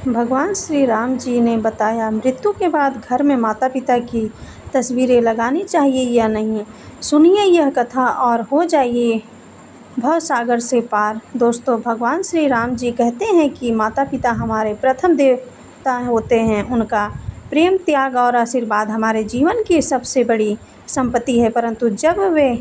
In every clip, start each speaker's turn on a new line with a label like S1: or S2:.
S1: भगवान श्री राम जी ने बताया, मृत्यु के बाद घर में माता पिता की तस्वीरें लगानी चाहिए या नहीं। सुनिए यह कथा और हो जाइए भवसागर से पार। दोस्तों, भगवान श्री राम जी कहते हैं कि माता पिता हमारे प्रथम देवता होते हैं। उनका प्रेम, त्याग और आशीर्वाद हमारे जीवन की सबसे बड़ी संपत्ति है। परंतु जब वे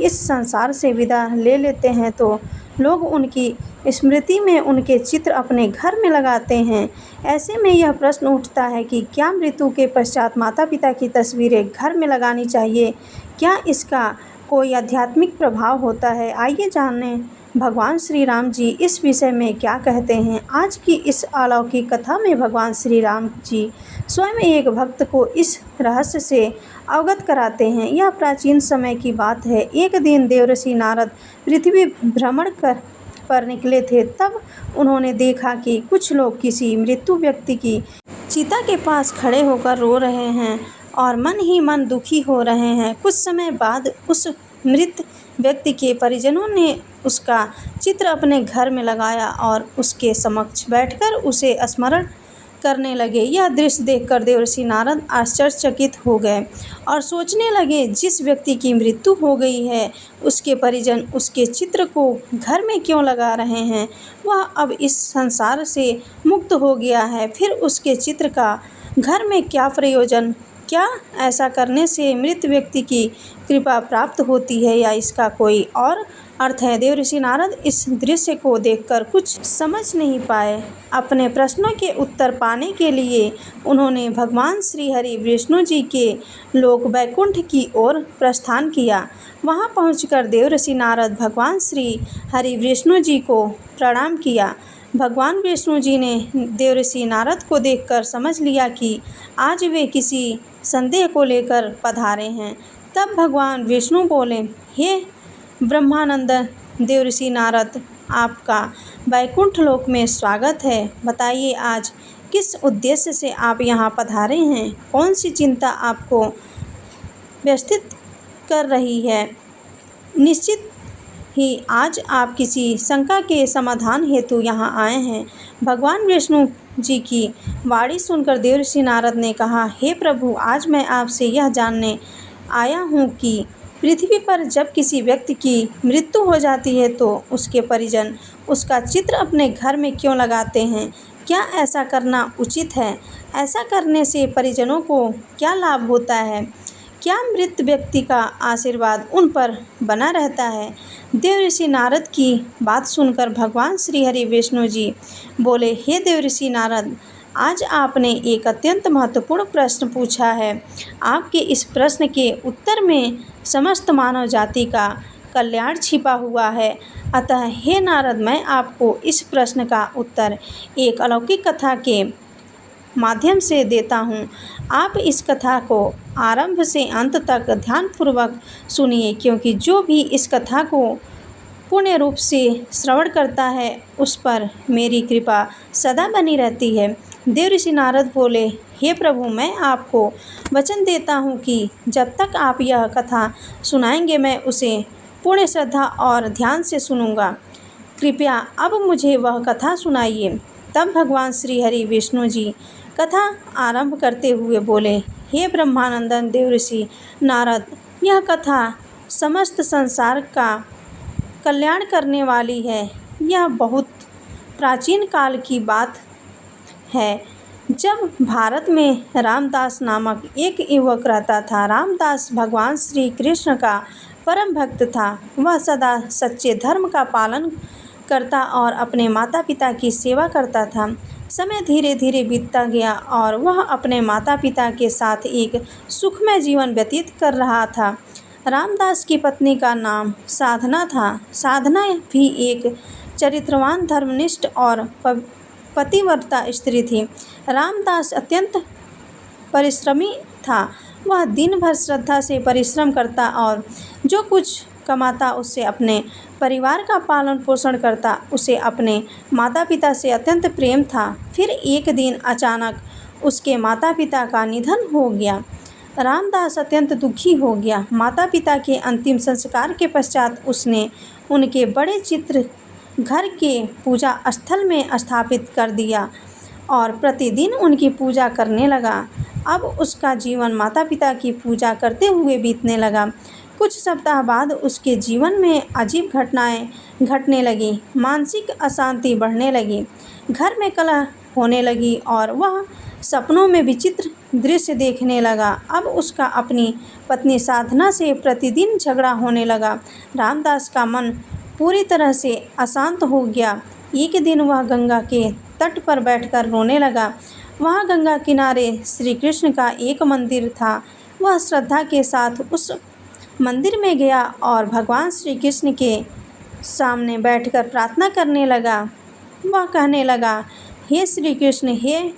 S1: इस संसार से विदा ले लेते हैं तो लोग उनकी स्मृति में उनके चित्र अपने घर में लगाते हैं। ऐसे में यह प्रश्न उठता है कि क्या मृत्यु के पश्चात माता पिता की तस्वीरें घर में लगानी चाहिए? क्या इसका कोई आध्यात्मिक प्रभाव होता है? आइए जानें भगवान श्री राम जी इस विषय में क्या कहते हैं। आज की इस अलौकिक कथा में भगवान श्री राम जी स्वयं एक भक्त को इस रहस्य से अवगत कराते हैं। यह प्राचीन समय की बात है। एक दिन देवर्षि नारद पृथ्वी भ्रमण पर निकले थे। तब उन्होंने देखा कि कुछ लोग किसी मृत्यु व्यक्ति की चिता के पास खड़े होकर रो रहे हैं और मन ही मन दुखी हो रहे हैं। कुछ समय बाद उस मृत व्यक्ति के परिजनों ने उसका चित्र अपने घर में लगाया और उसके समक्ष बैठकर उसे स्मरण करने लगे। यह दृश्य देखकर देवर्षि नारद आश्चर्यचकित हो गए और सोचने लगे, जिस व्यक्ति की मृत्यु हो गई है उसके परिजन उसके चित्र को घर में क्यों लगा रहे हैं? वह अब इस संसार से मुक्त हो गया है, फिर उसके चित्र का घर में क्या प्रयोजन? क्या ऐसा करने से मृत व्यक्ति की कृपा प्राप्त होती है या इसका कोई और अर्थ है? देवर्षि नारद इस दृश्य को देखकर कुछ समझ नहीं पाए। अपने प्रश्नों के उत्तर पाने के लिए उन्होंने भगवान श्री हरि विष्णु जी के लोक वैकुंठ की ओर प्रस्थान किया। वहां पहुंचकर देवर्षि नारद भगवान श्री हरि विष्णु जी को प्रणाम किया। भगवान विष्णु जी ने देवर्षि नारद को देखकर समझ लिया कि आज वे किसी संदेह को लेकर पधारे हैं। तब भगवान विष्णु बोले, हे ब्रह्मानंद देवर्षि नारद, आपका वैकुंठ लोक में स्वागत है। बताइए, आज किस उद्देश्य से आप यहाँ पधारे हैं? कौन सी चिंता आपको व्यथित कर रही है? निश्चित ही आज आप किसी शंका के समाधान हेतु यहाँ आए हैं। भगवान विष्णु जी की वाणी सुनकर देवर्षि नारद ने कहा, हे प्रभु, आज मैं आपसे यह जानने आया हूँ कि पृथ्वी पर जब किसी व्यक्ति की मृत्यु हो जाती है तो उसके परिजन उसका चित्र अपने घर में क्यों लगाते हैं? क्या ऐसा करना उचित है? ऐसा करने से परिजनों को क्या लाभ होता है? क्या मृत व्यक्ति का आशीर्वाद उन पर बना रहता है? देवर्षि नारद की बात सुनकर भगवान श्री हरि विष्णु जी बोले, हे देवर्षि नारद, आज आपने एक अत्यंत महत्वपूर्ण प्रश्न पूछा है। आपके इस प्रश्न के उत्तर में समस्त मानव जाति का कल्याण छिपा हुआ है। अतः हे नारद, मैं आपको इस प्रश्न का उत्तर एक अलौकिक कथा के माध्यम से देता हूँ। आप इस कथा को आरंभ से अंत तक ध्यानपूर्वक सुनिए, क्योंकि जो भी इस कथा को पूर्ण रूप से श्रवण करता है उस पर मेरी कृपा सदा बनी रहती है। देवर्षि नारद बोले, हे प्रभु, मैं आपको वचन देता हूँ कि जब तक आप यह कथा सुनाएंगे मैं उसे पूर्ण श्रद्धा और ध्यान से सुनूंगा। कृपया अब मुझे वह कथा सुनाइए। तब भगवान श्री हरि विष्णु जी कथा आरंभ करते हुए बोले, हे ब्रह्मानंदन देवर्षि नारद, यह कथा समस्त संसार का कल्याण करने वाली है। यह बहुत प्राचीन काल की बात है, जब भारत में रामदास नामक एक युवक रहता था। रामदास भगवान श्री कृष्ण का परम भक्त था। वह सदा सच्चे धर्म का पालन करता और अपने माता पिता की सेवा करता था। समय धीरे धीरे बीतता गया और वह अपने माता पिता के साथ एक सुखमय जीवन व्यतीत कर रहा था। रामदास की पत्नी का नाम साधना था। साधना भी एक चरित्रवान, धर्मनिष्ठ और पतिव्रता स्त्री थी। रामदास अत्यंत परिश्रमी था। वह दिन भर श्रद्धा से परिश्रम करता और जो कुछ कमाता उससे अपने परिवार का पालन पोषण करता। उसे अपने माता पिता से अत्यंत प्रेम था। फिर एक दिन अचानक उसके माता पिता का निधन हो गया। रामदास अत्यंत दुखी हो गया। माता पिता के अंतिम संस्कार के पश्चात उसने उनके बड़े चित्र घर के पूजा स्थल में स्थापित कर दिया। और प्रतिदिन उनकी पूजा करने लगा। अब उसका जीवन माता पिता की पूजा करते हुए बीतने लगा। कुछ सप्ताह बाद उसके जीवन में अजीब घटनाएं घटने लगीं। मानसिक अशांति बढ़ने लगी, घर में कलह होने लगी और वह सपनों में विचित्र दृश्य देखने लगा। अब उसका अपनी पत्नी साधना से प्रतिदिन झगड़ा होने लगा। रामदास का मन पूरी तरह से अशांत हो गया। एक दिन वह गंगा के तट पर बैठकर रोने लगा। वहाँ गंगा किनारे श्री कृष्ण का एक मंदिर था। वह श्रद्धा के साथ उस मंदिर में गया और भगवान श्री कृष्ण के सामने बैठकर प्रार्थना करने लगा। वह कहने लगा, हे श्री कृष्ण, हे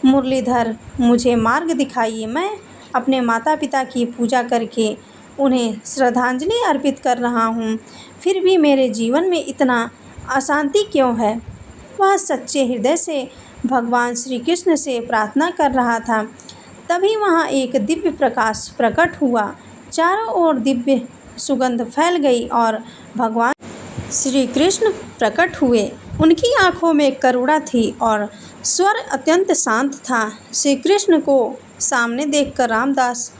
S1: मुरलीधर, मुझे मार्ग दिखाइए। मैं अपने माता पिता की पूजा करके उन्हें श्रद्धांजलि अर्पित कर रहा हूँ, फिर भी मेरे जीवन में इतना अशांति क्यों है। वह सच्चे हृदय से भगवान श्री कृष्ण से प्रार्थना कर रहा था। तभी वहाँ एक दिव्य प्रकाश प्रकट हुआ। चारों ओर दिव्य सुगंध फैल गई और भगवान श्री कृष्ण प्रकट हुए। उनकी आंखों में करुणा थी और स्वर अत्यंत शांत था। श्री कृष्ण को सामने देखकर रामदास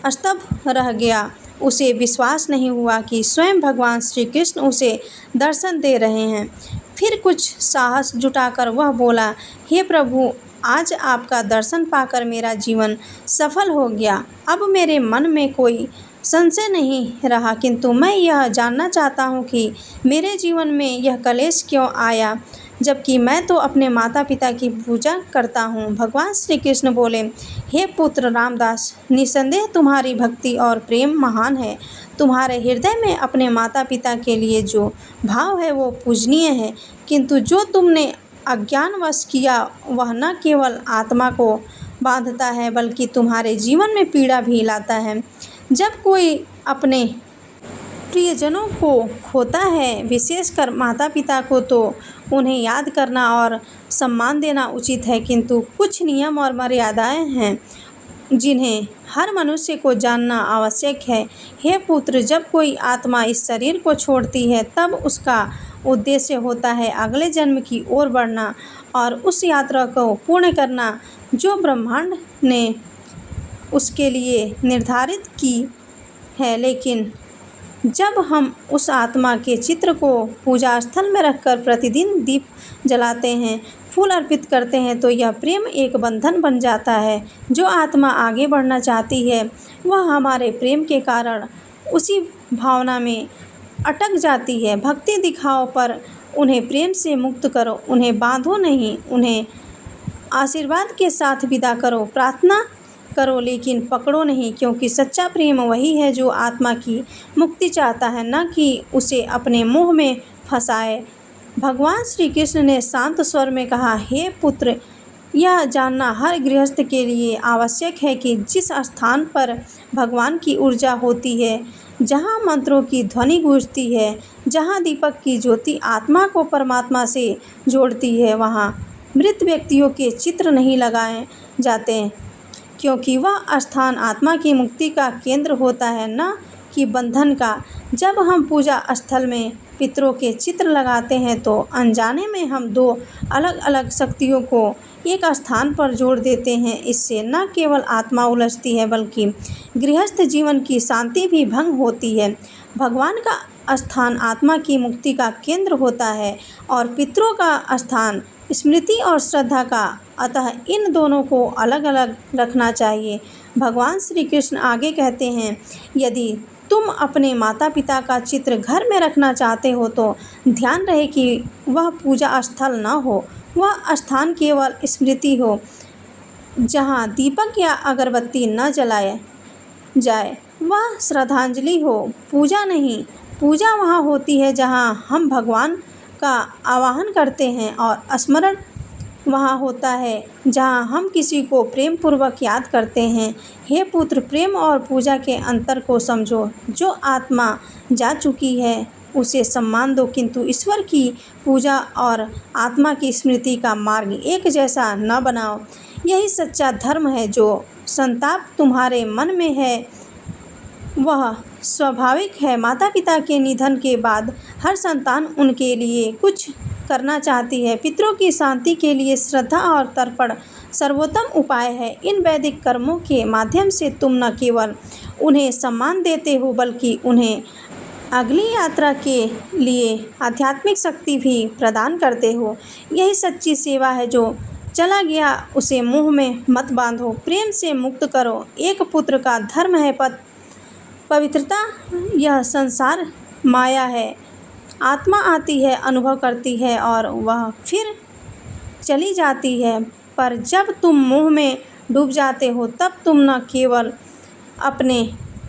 S1: स्तब्ध रह गया। उसे विश्वास नहीं हुआ कि स्वयं भगवान श्री कृष्ण उसे दर्शन दे रहे हैं। फिर कुछ साहस जुटाकर वह बोला, हे प्रभु, आज आपका दर्शन पाकर मेरा जीवन सफल हो गया। अब मेरे मन में कोई संशय नहीं रहा, किंतु मैं यह जानना चाहता हूँ कि मेरे जीवन में यह कलेश क्यों आया, जबकि मैं तो अपने माता पिता की पूजा करता हूँ। भगवान श्री कृष्ण बोले, हे पुत्र रामदास, निसंदेह तुम्हारी भक्ति और प्रेम महान है। तुम्हारे हृदय में अपने माता पिता के लिए जो भाव है वो पूजनीय है, किंतु जो तुमने अज्ञानवश किया वह न केवल आत्मा को बांधता है बल्कि तुम्हारे जीवन में पीड़ा भी लाता है। जब कोई अपने प्रियजनों को खोता है, विशेषकर माता पिता को, तो उन्हें याद करना और सम्मान देना उचित है, किंतु कुछ नियम और मर्यादाएं हैं जिन्हें हर मनुष्य को जानना आवश्यक है। हे पुत्र, जब कोई आत्मा इस शरीर को छोड़ती है तब उसका उद्देश्य होता है अगले जन्म की ओर बढ़ना और उस यात्रा को पूर्ण करना जो ब्रह्मांड ने उसके लिए निर्धारित की है। लेकिन जब हम उस आत्मा के चित्र को पूजा स्थल में रखकर प्रतिदिन दीप जलाते हैं, फूल अर्पित करते हैं, तो यह प्रेम एक बंधन बन जाता है। जो आत्मा आगे बढ़ना चाहती है वह हमारे प्रेम के कारण उसी भावना में अटक जाती है। भक्ति दिखाओ पर उन्हें प्रेम से मुक्त करो, उन्हें बांधो नहीं, उन्हें आशीर्वाद के साथ विदा करो। प्रार्थना करो लेकिन पकड़ो नहीं, क्योंकि सच्चा प्रेम वही है जो आत्मा की मुक्ति चाहता है, न कि उसे अपने मोह में फंसाए। भगवान श्री कृष्ण ने शांत स्वर में कहा, हे पुत्र, यह जानना हर गृहस्थ के लिए आवश्यक है कि जिस स्थान पर भगवान की ऊर्जा होती है, जहाँ मंत्रों की ध्वनि गूंजती है, जहाँ दीपक की ज्योति आत्मा को परमात्मा से जोड़ती है, वहाँ मृत व्यक्तियों के चित्र नहीं लगाए जाते, क्योंकि वह स्थान आत्मा की मुक्ति का केंद्र होता है, न कि बंधन का। जब हम पूजा स्थल में पितरों के चित्र लगाते हैं तो अनजाने में हम दो अलग अलग शक्तियों को एक स्थान पर जोड़ देते हैं। इससे न केवल आत्मा उलझती है बल्कि गृहस्थ जीवन की शांति भी भंग होती है। भगवान का स्थान आत्मा की मुक्ति का केंद्र होता है और पितरों का स्थान स्मृति और श्रद्धा का, अतः इन दोनों को अलग अलग रखना चाहिए। भगवान श्री कृष्ण आगे कहते हैं, यदि तुम अपने माता पिता का चित्र घर में रखना चाहते हो तो ध्यान रहे कि वह पूजा स्थल न हो, वह स्थान केवल स्मृति हो, जहाँ दीपक या अगरबत्ती न जलाए जाए। वह श्रद्धांजलि हो, पूजा नहीं। पूजा वहाँ होती है जहाँ हम भगवान का आवाहन करते हैं, और स्मरण वहाँ होता है जहाँ हम किसी को प्रेम पूर्वक याद करते हैं। हे पुत्र, प्रेम और पूजा के अंतर को समझो। जो आत्मा जा चुकी है उसे सम्मान दो, किंतु ईश्वर की पूजा और आत्मा की स्मृति का मार्ग एक जैसा न बनाओ। यही सच्चा धर्म है। जो संताप तुम्हारे मन में है वह स्वाभाविक है। माता पिता के निधन के बाद हर संतान उनके लिए कुछ करना चाहती है। पितरों की शांति के लिए श्रद्धा और तर्पण सर्वोत्तम उपाय है। इन वैदिक कर्मों के माध्यम से तुम न केवल उन्हें सम्मान देते हो बल्कि उन्हें अगली यात्रा के लिए आध्यात्मिक शक्ति भी प्रदान करते हो। यही सच्ची सेवा है। जो चला गया उसे मुंह में मत बांधो, प्रेम से मुक्त करो। एक पुत्र का धर्म है पवित्रता। यह संसार माया है। आत्मा आती है, अनुभव करती है और वह फिर चली जाती है। पर जब तुम मोह में डूब जाते हो तब तुम न केवल अपने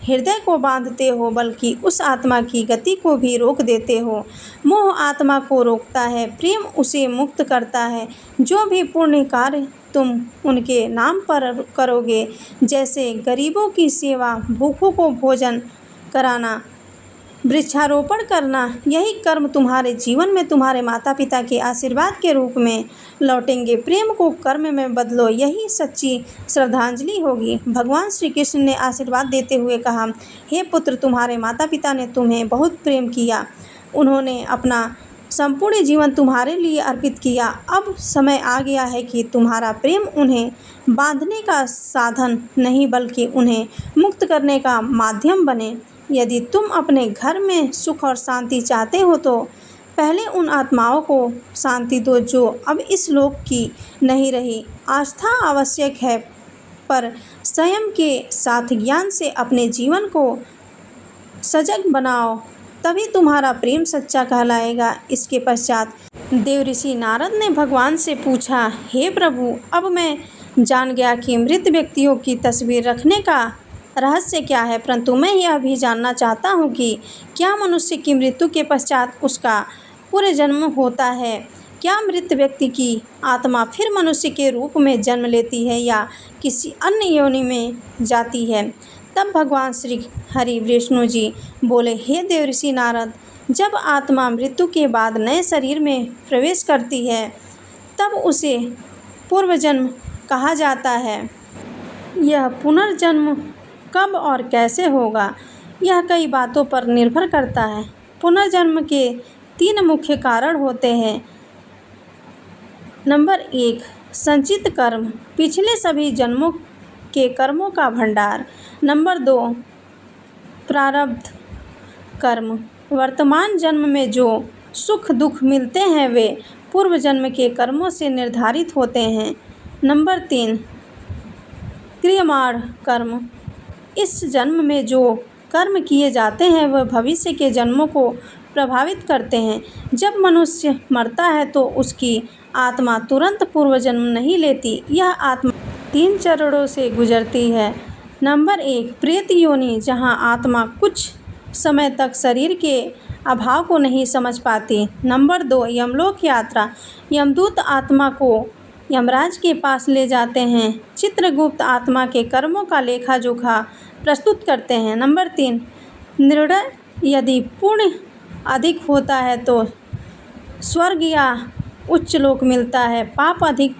S1: हृदय को बांधते हो बल्कि उस आत्मा की गति को भी रोक देते हो। मोह आत्मा को रोकता है, प्रेम उसे मुक्त करता है। जो भी पुण्य कार्य तुम उनके नाम पर करोगे, जैसे गरीबों की सेवा, भूखों को भोजन कराना, वृक्षारोपण करना, यही कर्म तुम्हारे जीवन में तुम्हारे माता पिता के आशीर्वाद के रूप में लौटेंगे। प्रेम को कर्म में बदलो, यही सच्ची श्रद्धांजलि होगी। भगवान श्री कृष्ण ने आशीर्वाद देते हुए कहा, हे पुत्र, तुम्हारे माता पिता ने तुम्हें बहुत प्रेम किया। उन्होंने अपना संपूर्ण जीवन तुम्हारे लिए अर्पित किया। अब समय आ गया है कि तुम्हारा प्रेम उन्हें बांधने का साधन नहीं बल्कि उन्हें मुक्त करने का माध्यम बने। यदि तुम अपने घर में सुख और शांति चाहते हो तो पहले उन आत्माओं को शांति दो जो अब इस लोक की नहीं रही। आस्था आवश्यक है, पर संयम के साथ ज्ञान से अपने जीवन को सजग बनाओ, तभी तुम्हारा प्रेम सच्चा कहलाएगा। इसके पश्चात देवऋषि नारद ने भगवान से पूछा, हे प्रभु, अब मैं जान गया कि मृत व्यक्तियों की तस्वीर रखने का रहस्य क्या है, परंतु मैं यह भी जानना चाहता हूँ कि क्या मनुष्य की मृत्यु के पश्चात उसका पूरे जन्म होता है? क्या मृत व्यक्ति की आत्मा फिर मनुष्य के रूप में जन्म लेती है या किसी अन्य योनि में जाती है? तब भगवान श्री हरि विष्णु जी बोले, हे देवऋषि नारद, जब आत्मा मृत्यु के बाद नए शरीर में प्रवेश करती है तब उसे पूर्वजन्म कहा जाता है। यह पुनर्जन्म कब और कैसे होगा, यह कई बातों पर निर्भर करता है। पुनर्जन्म के 3 मुख्य कारण होते हैं। नंबर 1, संचित कर्म, पिछले सभी जन्मों के कर्मों का भंडार। नंबर 2, प्रारब्ध कर्म, वर्तमान जन्म में जो सुख दुख मिलते हैं वे पूर्व जन्म के कर्मों से निर्धारित होते हैं। नंबर 3, क्रियमाण कर्म, इस जन्म में जो कर्म किए जाते हैं वह भविष्य के जन्मों को प्रभावित करते हैं। जब मनुष्य मरता है तो उसकी आत्मा तुरंत पूर्व जन्म नहीं लेती। यह आत्मा 3 चरणों से गुजरती है। नंबर 1, प्रेत योनि, जहां आत्मा कुछ समय तक शरीर के अभाव को नहीं समझ पाती। नंबर 2, यमलोक यात्रा, यमदूत आत्मा को यमराज के पास ले जाते हैं। चित्रगुप्त आत्मा के कर्मों का लेखा जोखा प्रस्तुत करते हैं। नंबर 3, निर्णय, यदि पुण्य अधिक होता है तो स्वर्ग या उच्च लोक मिलता है, पाप अधिक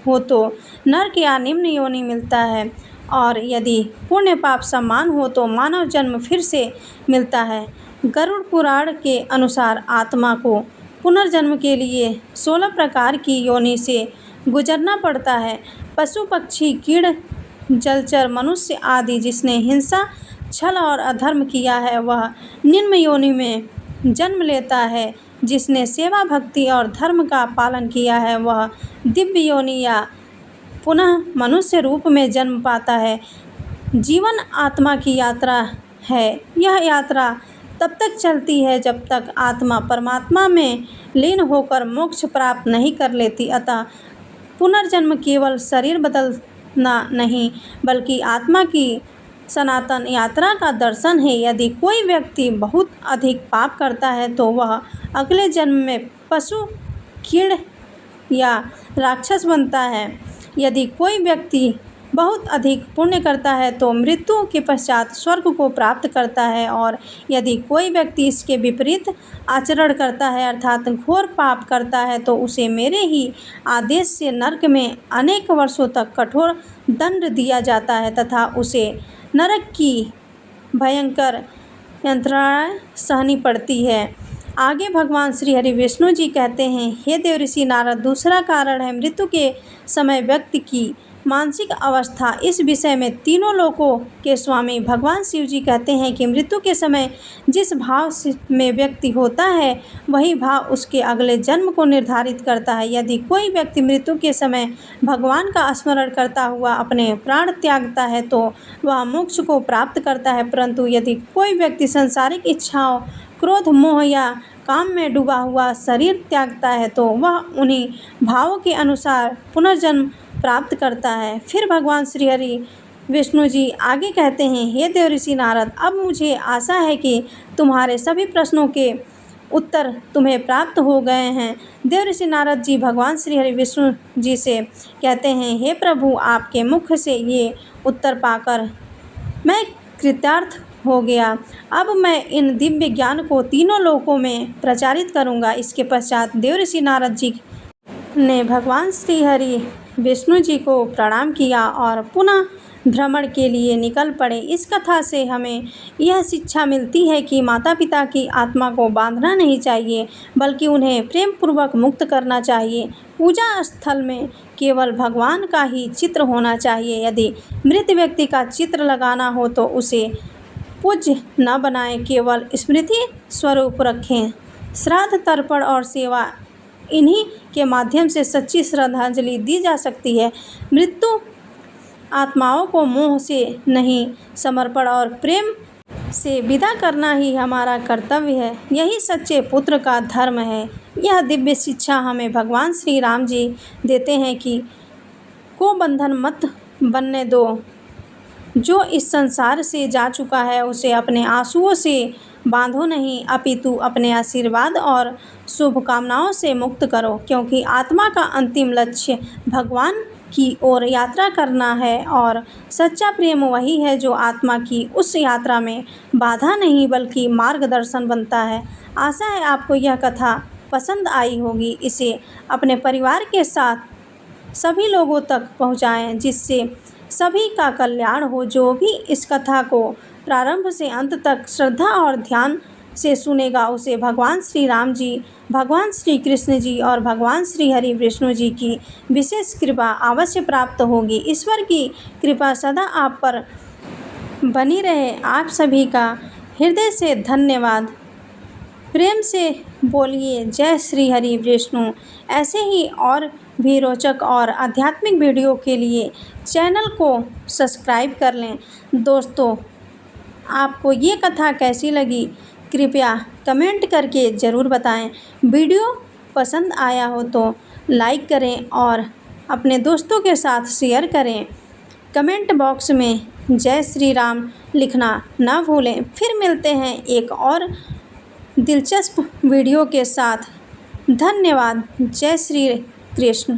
S1: हो तो नरक या निम्न योनि मिलता है, और यदि पुण्य पाप समान हो तो मानव जन्म फिर से मिलता है। गरुड़ पुराण के अनुसार आत्मा को पुनर्जन्म के लिए 16 प्रकार की योनि से गुजरना पड़ता है। पशु पक्षी कीड़ जलचर मनुष्य आदि जिसने हिंसा छल और अधर्म किया है वह निम्न योनि में जन्म लेता है। जिसने सेवा भक्ति और धर्म का पालन किया है वह दिव्य योनि या पुनः मनुष्य रूप में जन्म पाता है। जीवन आत्मा की यात्रा है। यह यात्रा तब तक चलती है जब तक आत्मा परमात्मा में लीन होकर मोक्ष प्राप्त नहीं कर लेती। अतः पुनर्जन्म केवल शरीर बदलना नहीं बल्कि आत्मा की सनातन यात्रा का दर्शन है। यदि कोई व्यक्ति बहुत अधिक पाप करता है तो वह अगले जन्म में पशु कीड़ या राक्षस बनता है। यदि कोई व्यक्ति बहुत अधिक पुण्य करता है तो मृत्यु के पश्चात स्वर्ग को प्राप्त करता है, और यदि कोई व्यक्ति इसके विपरीत आचरण करता है अर्थात घोर पाप करता है तो उसे मेरे ही आदेश से नरक में अनेक वर्षों तक कठोर दंड दिया जाता है तथा उसे नरक की भयंकर यंत्रणाएं सहनी पड़ती है। आगे भगवान श्री हरि विष्णु जी कहते हैं, हे देवऋषि नारद, दूसरा कारण है मृत्यु के समय व्यक्ति की मानसिक अवस्था। इस विषय में तीनों लोकों के स्वामी भगवान शिव जी कहते हैं कि मृत्यु के समय जिस भाव में व्यक्ति होता है वही भाव उसके अगले जन्म को निर्धारित करता है। यदि कोई व्यक्ति मृत्यु के समय भगवान का स्मरण करता हुआ अपने प्राण त्यागता है तो वह मोक्ष को प्राप्त करता है, परंतु यदि कोई व्यक्ति सांसारिक इच्छाओं, क्रोध, मोह या काम में डूबा हुआ शरीर त्यागता है तो वह उन्हीं भावों के अनुसार पुनर्जन्म प्राप्त करता है। फिर भगवान श्री हरि विष्णु जी आगे कहते हैं, हे देवऋषि नारद, अब मुझे आशा है कि तुम्हारे सभी प्रश्नों के उत्तर तुम्हें प्राप्त हो गए हैं। देवऋषि नारद जी भगवान श्री हरि विष्णु जी से कहते हैं, हे प्रभु, आपके मुख से ये उत्तर पाकर मैं कृतार्थ हो गया। अब मैं इन दिव्य ज्ञान को तीनों लोकों में प्रचारित करूंगा। इसके पश्चात देवऋषि नारद जी ने भगवान श्री हरि विष्णु जी को प्रणाम किया और पुनः भ्रमण के लिए निकल पड़े। इस कथा से हमें यह शिक्षा मिलती है कि माता पिता की आत्मा को बांधना नहीं चाहिए, बल्कि उन्हें प्रेम पूर्वक मुक्त करना चाहिए। पूजा स्थल में केवल भगवान का ही चित्र होना चाहिए। यदि मृत व्यक्ति का चित्र लगाना हो तो उसे पूज्य न बनाएं, केवल स्मृति स्वरूप रखें। श्राद्ध, तर्पण और सेवा, इन्हीं के माध्यम से सच्ची श्रद्धांजलि दी जा सकती है। मृत्यु आत्माओं को मोह से नहीं, समर्पण और प्रेम से विदा करना ही हमारा कर्तव्य है। यही सच्चे पुत्र का धर्म है। यह दिव्य शिक्षा हमें भगवान श्री राम जी देते हैं कि को बंधन मत बनने दो। जो इस संसार से जा चुका है उसे अपने आंसुओं से बांधो नहीं, अपितु अपने आशीर्वाद और शुभकामनाओं से मुक्त करो, क्योंकि आत्मा का अंतिम लक्ष्य भगवान की ओर यात्रा करना है और सच्चा प्रेम वही है जो आत्मा की उस यात्रा में बाधा नहीं बल्कि मार्गदर्शन बनता है। आशा है आपको यह कथा पसंद आई होगी। इसे अपने परिवार के साथ सभी लोगों तक पहुंचाएं, जिससे सभी का कल्याण हो। जो भी इस कथा को प्रारंभ से अंत तक श्रद्धा और ध्यान से सुनेगा उसे भगवान श्री राम जी, भगवान श्री कृष्ण जी और भगवान श्री हरि विष्णु जी की विशेष कृपा अवश्य प्राप्त होगी। ईश्वर की कृपा सदा आप पर बनी रहे। आप सभी का हृदय से धन्यवाद। प्रेम से बोलिए जय श्री हरि विष्णु। ऐसे ही और भी रोचक और आध्यात्मिक वीडियो के लिए चैनल को सब्सक्राइब कर लें। दोस्तों, आपको ये कथा कैसी लगी कृपया कमेंट करके ज़रूर बताएं। वीडियो पसंद आया हो तो लाइक करें और अपने दोस्तों के साथ शेयर करें। कमेंट बॉक्स में जय श्री राम लिखना ना भूलें। फिर मिलते हैं एक और दिलचस्प वीडियो के साथ। धन्यवाद। जय श्री कृष्ण।